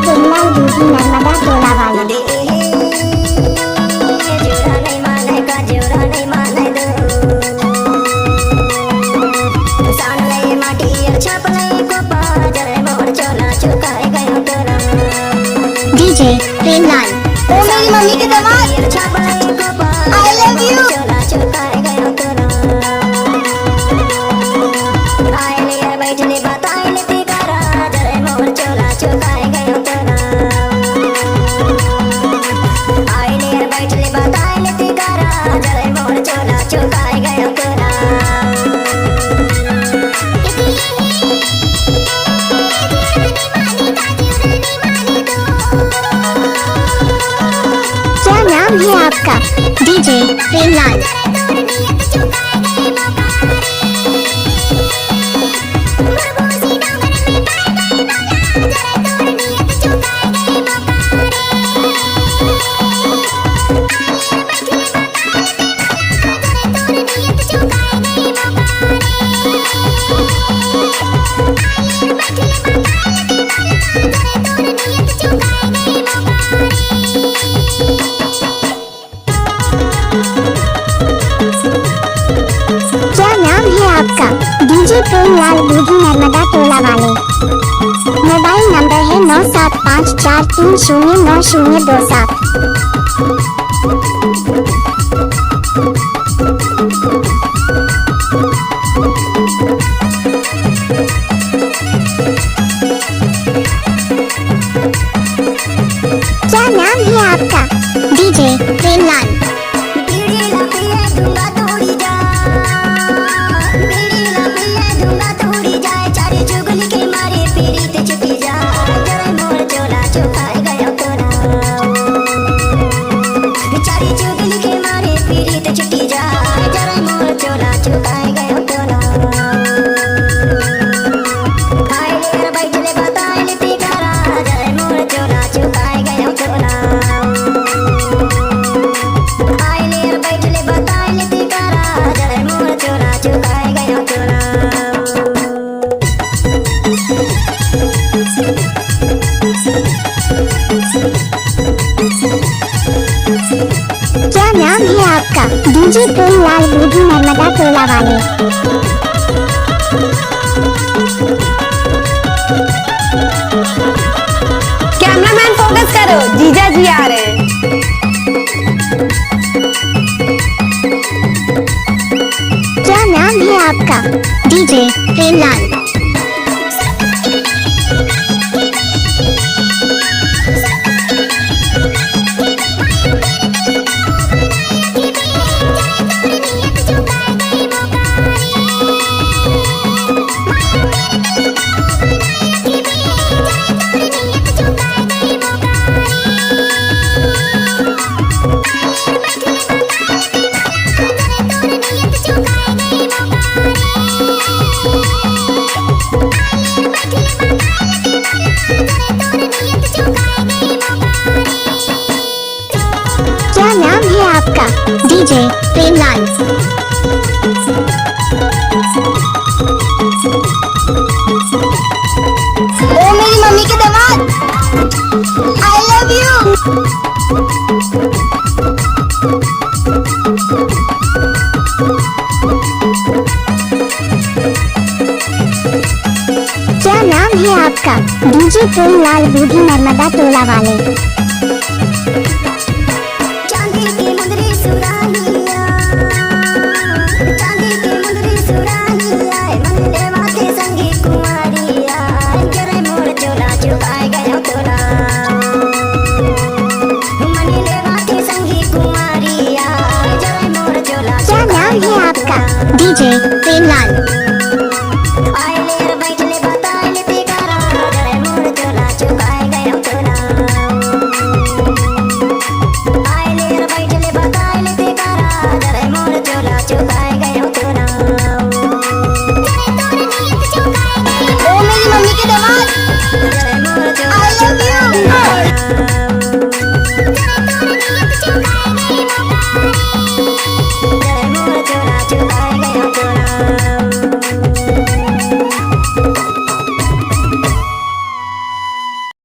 प्रेमलाल दूधी नर्मदा टोला वाले। डीजे प्रेमलाल। ओ मेरी मम्मी के दामाद, आई लव यू। क्या नाम है आपका? डीजे प्रेमलाल। क्या नाम है आपका? डीजे प्रेमलाल दूधी नर्मदा टोला वाले। मोबाइल नंबर है 9754309027। क्या नाम है आपका? डीजे प्रेमलाल। क्या नाम है आपका? डीजे प्रेमलाल दूधी नर्मदा टोला वाले। कैमरामैन फोकस करो, जीजा जी आ रहे हैं। क्या नाम है आपका? डीजे प्रेमलाल। क्या नाम है आपका? डीजे प्रेमलाल। ओ मेरी मम्मी के दामाद, आई लव यू। क्या नाम है आपका? डीजे प्रेमलाल दूधी नर्मदा टोला वाले। क्या नाम है आपका? डीजे प्रेमलाल।